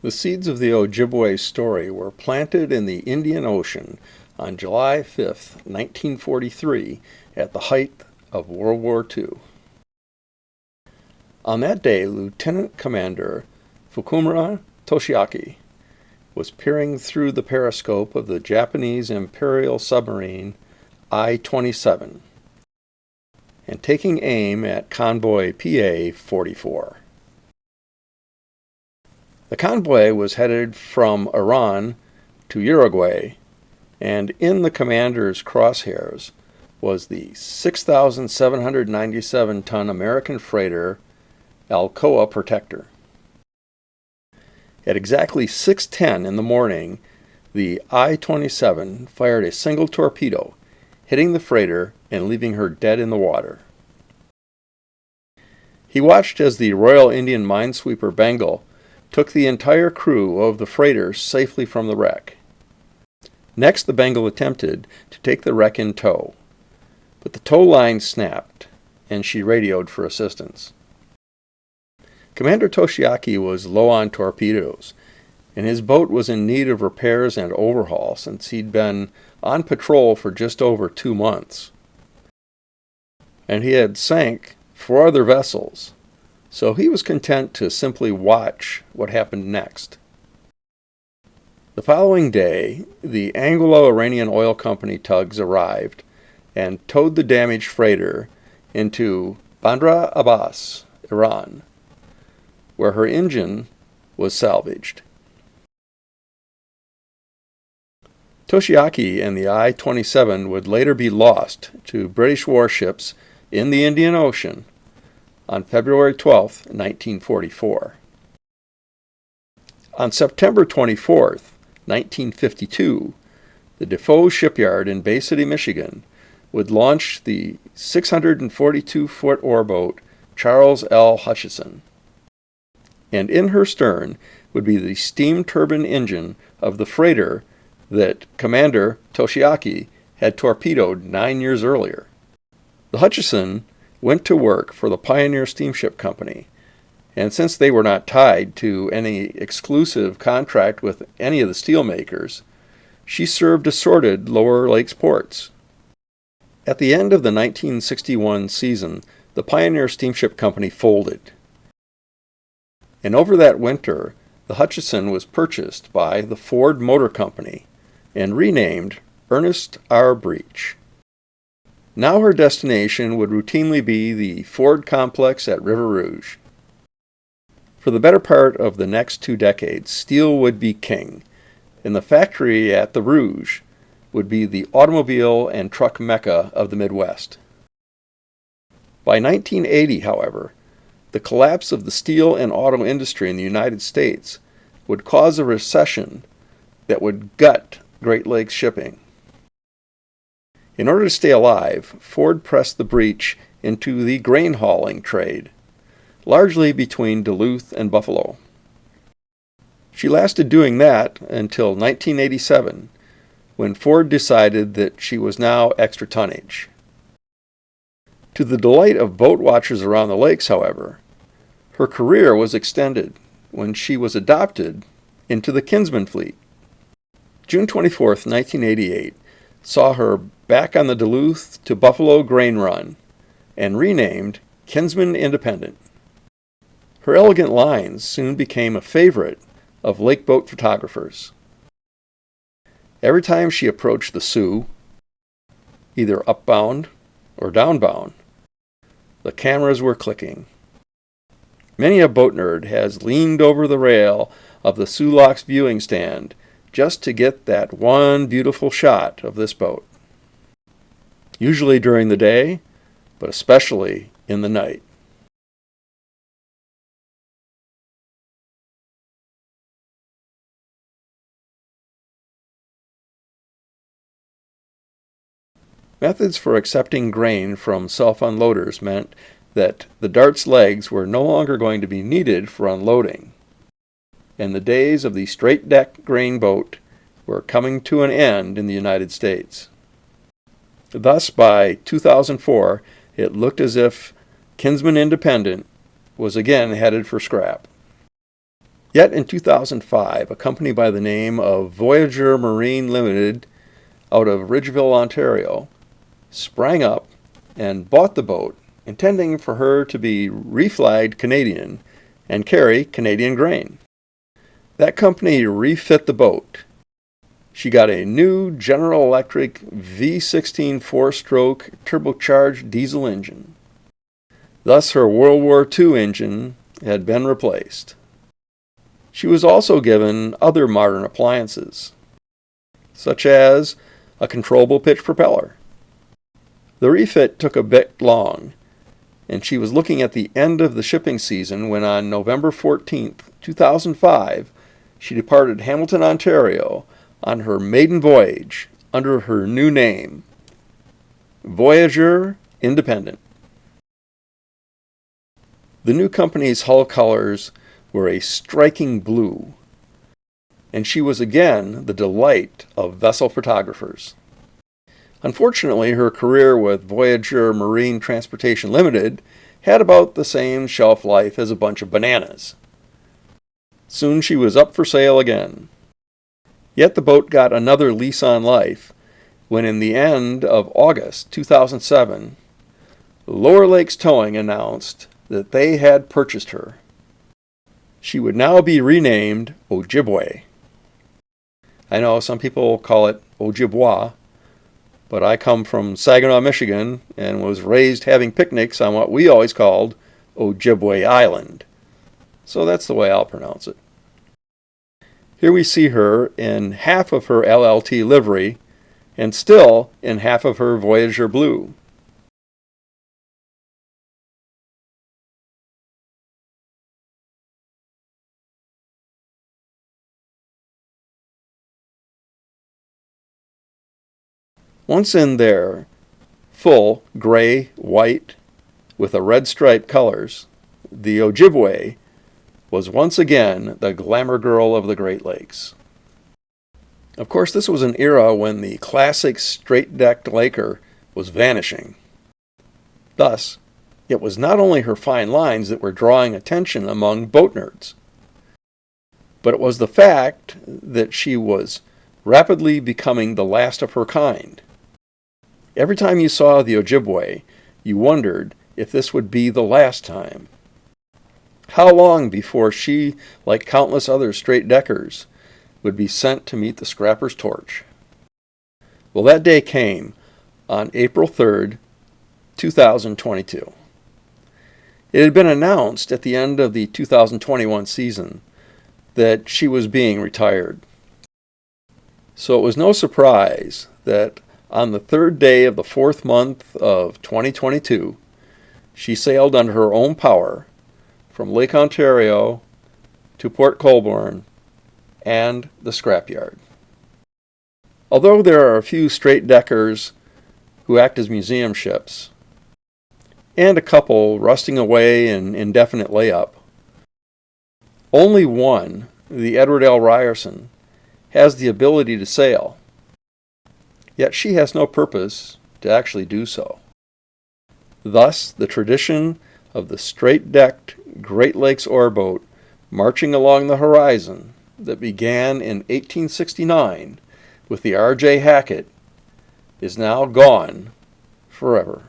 The seeds of the Ojibway story were planted in the Indian Ocean on July 5, 1943, at the height of World War II. On that day, Lieutenant Commander Fukumura Toshiaki was peering through the periscope of the Japanese Imperial submarine I-27 and taking aim at convoy PA-44. The convoy was headed from Iran to Uruguay, and in the commander's crosshairs was the 6,797-ton American freighter Alcoa Protector. At exactly 6:10 in the morning, the I-27 fired a single torpedo, hitting the freighter and leaving her dead in the water. He watched as the Royal Indian minesweeper Bengal took the entire crew of the freighter safely from the wreck. Next, the Bengal attempted to take the wreck in tow, but the tow line snapped, and she radioed for assistance. Commander Toshiaki was low on torpedoes, and his boat was in need of repairs and overhaul since he'd been on patrol for just over 2 months. And he had sank 4 other vessels, so he was content to simply watch what happened next. The following day, the Anglo-Iranian Oil Company tugs arrived and towed the damaged freighter into Bandar Abbas, Iran, where her engine was salvaged. Toshiaki and the I-27 would later be lost to British warships in the Indian Ocean on February 12, 1944. On September 24, 1952, the Defoe shipyard in Bay City, Michigan, would launch the 642-foot oarboat Charles L. Hutchison, and in her stern would be the steam turbine engine of the freighter that Commander Toshiaki had torpedoed 9 years earlier. The Hutchison went to work for the Pioneer Steamship Company, and since they were not tied to any exclusive contract with any of the steelmakers, she served assorted Lower Lakes ports. At the end of the 1961 season, the Pioneer Steamship Company folded, and over that winter, the Hutchison was purchased by the Ford Motor Company and renamed Ernest R. Breech. Now her destination would routinely be the Ford complex at River Rouge. For the better part of the next 2 decades, steel would be king, and the factory at the Rouge would be the automobile and truck mecca of the Midwest. By 1980, however, the collapse of the steel and auto industry in the United States would cause a recession that would gut Great Lakes shipping. In order to stay alive, Ford pressed the breech into the grain hauling trade, largely between Duluth and Buffalo. She lasted doing that until 1987, when Ford decided that she was now extra tonnage. To the delight of boat watchers around the lakes, however, her career was extended when she was adopted into the Kinsman fleet. June 24, 1988, saw her back on the Duluth to Buffalo grain run and renamed Kinsman Independent. Her elegant lines soon became a favorite of lake boat photographers. Every time she approached the Sioux, either upbound or downbound, the cameras were clicking. Many a boat nerd has leaned over the rail of the Sioux Locks viewing stand just to get that one beautiful shot of this boat. Usually during the day, but especially in the night. Methods for accepting grain from self-unloaders meant that the Dart's legs were no longer going to be needed for unloading, and the days of the straight-deck grain boat were coming to an end in the United States. Thus, by 2004, it looked as if Kinsman Independent was again headed for scrap. Yet in 2005, a company by the name of Voyager Marine Limited out of Ridgeville, Ontario, sprang up and bought the boat, intending for her to be reflagged Canadian and carry Canadian grain. That company refit the boat. She got a new General Electric V16 4-stroke turbocharged diesel engine. Thus her World War II engine had been replaced. She was also given other modern appliances, such as a controllable pitch propeller. The refit took a bit long, and she was looking at the end of the shipping season when on November 14, 2005, she departed Hamilton, Ontario on her maiden voyage under her new name, Voyager Independent. The new company's hull colors were a striking blue, and she was again the delight of vessel photographers. Unfortunately, her career with Voyager Marine Transportation Limited had about the same shelf life as a bunch of bananas. Soon she was up for sale again. Yet the boat got another lease on life when in the end of August 2007, Lower Lakes Towing announced that they had purchased her. She would now be renamed Ojibway. I know some people call it Ojibwa, but I come from Saginaw, Michigan, and was raised having picnics on what we always called Ojibway Island. So that's the way I'll pronounce it. Here we see her in half of her LLT livery, and still in half of her Voyager blue. Once in their full gray, white, with a red stripe colors, the Ojibwe was once again the glamour girl of the Great Lakes. Of course, this was an era when the classic straight-decked Laker was vanishing. Thus, it was not only her fine lines that were drawing attention among boat nerds, but it was the fact that she was rapidly becoming the last of her kind. Every time you saw the Ojibwe, you wondered if this would be the last time. How long before she, like countless other straight-deckers, would be sent to meet the scrapper's torch? Well, that day came on April 3rd, 2022. It had been announced at the end of the 2021 season that she was being retired. So it was no surprise that on the third day of the fourth month of 2022, she sailed under her own power from Lake Ontario to Port Colborne and the scrapyard. Although there are a few straight-deckers who act as museum ships, and a couple rusting away in indefinite layup, only one, the Edward L. Ryerson, has the ability to sail. Yet she has no purpose to actually do so. Thus, the tradition of the straight-decked Great Lakes oarboat marching along the horizon that began in 1869 with the R.J. Hackett is now gone forever.